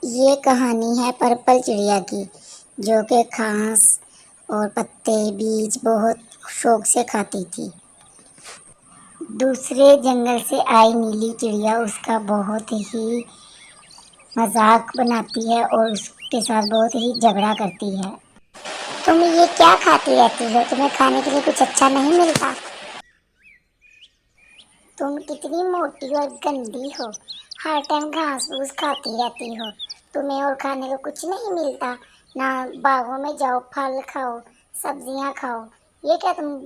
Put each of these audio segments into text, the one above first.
ये कहानी है पर्पल चिड़िया की, जो कि घास और पत्ते बीज बहुत शौक से खाती थी। दूसरे जंगल से आई नीली चिड़िया उसका बहुत ही मजाक बनाती है और उसके साथ बहुत ही झगड़ा करती है। तुम ये क्या खाती रहती हो? तुम्हें खाने के लिए कुछ अच्छा नहीं मिलता? तुम कितनी मोटी और गंदी हो, हर टाइम घास फूस खाती रहती हो। तुम्हें और खाने को कुछ नहीं मिलता? ना बागों में जाओ, फल खाओ, सब्जियां खाओ। ये क्या तुम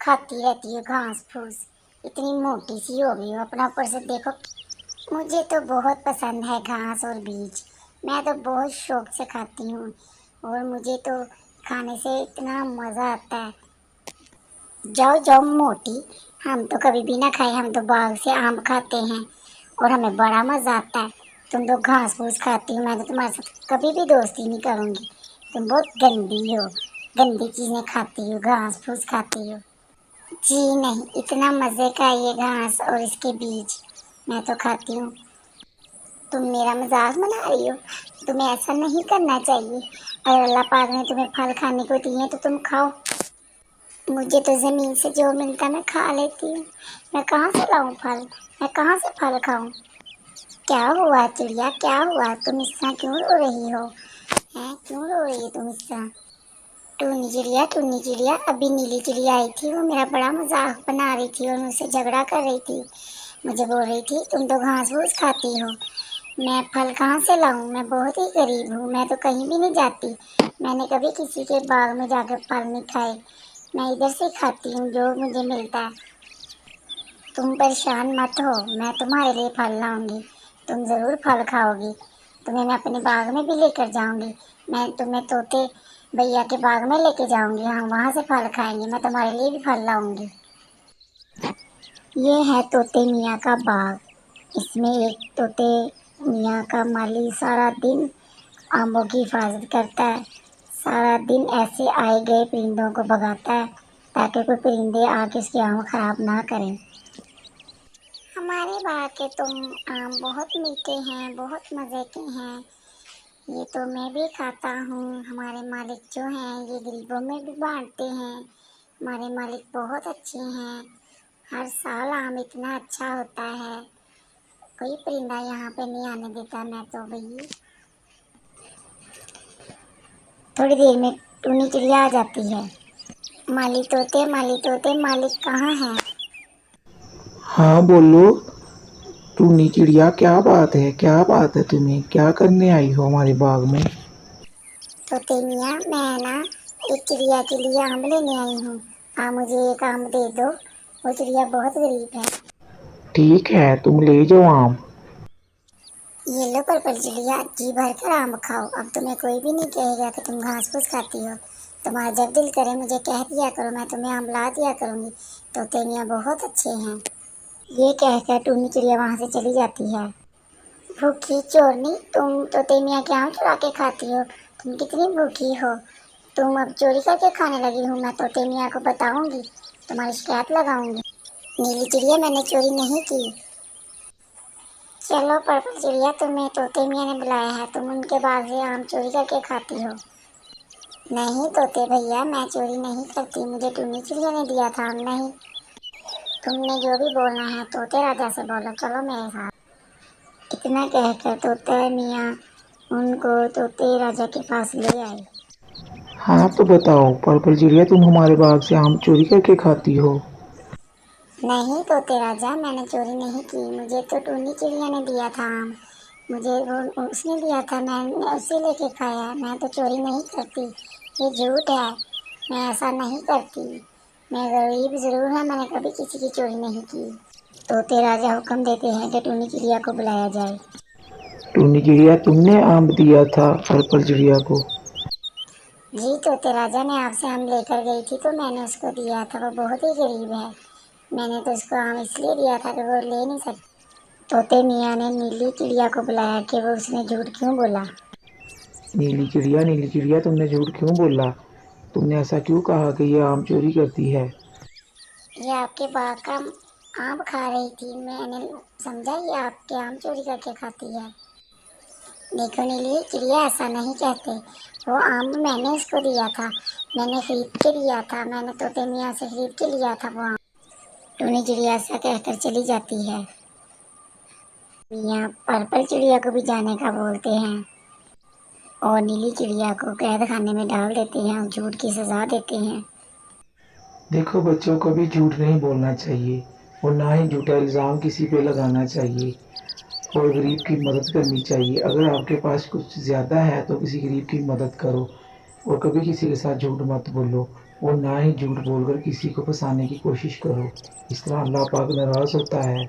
खाती रहती हो घास फूस? इतनी मोटी सी हो गई हो, अपना ऊपर से देखो। मुझे तो बहुत पसंद है घास और बीज। मैं तो बहुत शौक से खाती हूँ और मुझे तो खाने से इतना मज़ा आता है। जाओ जाओ मोटी, हम तो कभी भी ना खाए। हम तो बाग से आम खाते हैं और हमें बड़ा मज़ा आता है। तुम तो घास फूस खाती हो, मैं तो तुम्हारे साथ कभी भी दोस्ती नहीं करूँगी। तुम बहुत गंदी हो, गंदी चीज़ें खाती हो, घास फूस खाती हो। जी नहीं, इतना मज़े का ये घास और इसके बीज मैं तो खाती हूँ। तुम मेरा मजाक बना रही हो? तुम्हें ऐसा नहीं करना चाहिए। अगर अल्लाह पाक ने तुम्हें फल खाने को दिए तो तुम खाओ। मुझे तो ज़मीन से जो मिलता मैं खा लेती हूँ। मैं कहाँ से लाऊं फल? मैं कहाँ से फल खाऊं? क्या हुआ चिड़िया, क्या हुआ? तुम इस तरह क्यों रो रही हो? हैं, क्यों रो रही हो तुम इस तरह? टूनी चिड़िया, अभी नीली चिड़िया आई थी। वो मेरा बड़ा मजाक बना रही थी और मुझसे झगड़ा कर रही थी। मुझे बोल रही थी तुम तो घास फूस खाती हो, मैं फल कहाँ से लाऊं? मैं बहुत ही गरीब हूँ, मैं तो कहीं भी नहीं जाती। मैंने कभी किसी के बाग में जाकर फल नहीं खाए। मैं इधर से खाती हूँ जो मुझे मिलता है। तुम परेशान मत हो, मैं तुम्हारे लिए फल लाऊंगी। तुम ज़रूर फल खाओगी। तुम्हें मैं अपने बाग में भी लेकर जाऊंगी। मैं तुम्हें तोते भैया के बाग में लेके जाऊंगी। हम वहाँ से फल खाएंगे। मैं तुम्हारे लिए भी फल लाऊंगी। ये है तोते मियाँ का बाग। इसमें एक तोते मियाँ का माली सारा दिन आमों की हिफाजत करता है। सारा दिन ऐसे आए गए परिंदों को भगाता है ताकि कोई परिंदे आके उसके आम खराब ना करें। हमारे बाग के आम बहुत मीठे हैं, बहुत मज़े के हैं। ये तो मैं भी खाता हूँ। हमारे मालिक जो हैं ये गरीबों में भी बांटते हैं। हमारे मालिक बहुत अच्छे हैं। हर साल आम इतना अच्छा होता है, कोई परिंदा यहाँ पे नहीं आने देता। मैं तो भाई थोड़ी देर में टूनी चिड़िया आ जाती है। माली तोते मालिक कहाँ है? हाँ बोलो। टूनी चिड़िया, क्या बात है? क्या बात है? तुम्हें क्या करने आई हो हमारे बाग में? तोते मियाँ, मैं ना एक चिड़िया के लिए आम लेने आई हूँ। आप मुझे एक आम दे दो। वो चिड़िया बहुत गरीब है। ठीक है, तुम ले जाओ आम। ये लो पर्पल चिड़िया, जी भर कर आम खाओ। अब तुम्हें कोई भी नहीं कहेगा कि तुम घास फूस खाती हो। तुम्हारा जब दिल करे मुझे कह दिया करो, मैं तुम्हें आम ला दिया करूँगी। तोते मियाँ बहुत अच्छे हैं। ये कहकर टूनी चिड़िया वहाँ से चली जाती है। भूखी चोरनी, तुम तोते मियाँ के आम चुरा के खाती हो? तुम कितनी भूखी हो? तुम अब चोरी करके खाने लगी हो। मैं तोते मियाँ को बताऊंगी, तुम्हारी शिकायत लगाऊंगी। नीली चिड़िया, मैंने चोरी नहीं की। चलो पर्पल चिड़िया, तुम्हें तोते मियाँ ने बुलाया है। तुम उनके बाग से आम चोरी करके खाती हो। नहीं तोते भैया, मैं चोरी नहीं करती। मुझे टूनी चिड़िया ने दिया था आम। नहीं, तुमने जो भी बोलना है तोते राजा से बोलो। चलो मेरे साथ। इतना कहकर तोते मियाँ उनको तोते राजा के पास ले आए। हाँ तो बताओ पर्पल चिड़िया, तुम हमारे बाग से आम चोरी करके खाती हो? नहीं तोते राजा, मैंने चोरी नहीं की। मुझे तो टूनी चिड़िया ने दिया था आम। मुझे वो उसने दिया था, मैंने उसे लेके खाया। मैं तो चोरी नहीं करती, ये झूठ है। मैं ऐसा नहीं करती। मैं गरीब ज़रूर है, मैंने कभी किसी की चोरी नहीं की। तोते राजा हुक्म देते हैं कि टूनी चिड़िया को बुलाया जाए। टूनी चिड़िया, तुमने आम दिया था पर्पल चिड़िया को? जी तोते राजा, ने आपसे आम लेकर गई थी तो मैंने उसको दिया था। वो बहुत ही गरीब है। मैंने तो उसको आम इसलिए दिया था कि वो ले नहीं सकती। तोते मियाँ ने नीली चिड़िया को बुलाया कि वो उसने झूठ क्यों बोला। नीली चिड़िया, तुमने झूठ क्यों बोला? तुमने ऐसा क्यों कहा कि ये आम चोरी करती है? ये आपके बाग का आम खा रही थी, मैंने समझा ये आपके आम चोरी करके खाती है। देखो नीली, चिड़िया ऐसा नहीं कहते। वो आम मैंने इसको दिया था, मैंने खरीद के दिया था, मैंने तोते मियाँ से खरीद के लिया था वो आम। टूनी चिड़िया ऐसा कहकर चली जाती है। मियाँ पर्पल चिड़िया को भी जाने का बोलते हैं और नीली चिड़िया को कैद खाने में डाल देते हैं और झूठ की सजा देते हैं। देखो बच्चों, कभी झूठ नहीं बोलना चाहिए और ना ही झूठा इल्ज़ाम किसी पे लगाना चाहिए और गरीब की मदद करनी चाहिए। अगर आपके पास कुछ ज़्यादा है तो किसी गरीब की मदद करो और कभी किसी के साथ झूठ मत बोलो और ना ही झूठ बोलकर किसी को फंसाने की कोशिश करो। इस तरह अल्लाह पाक नाराज़ होता है।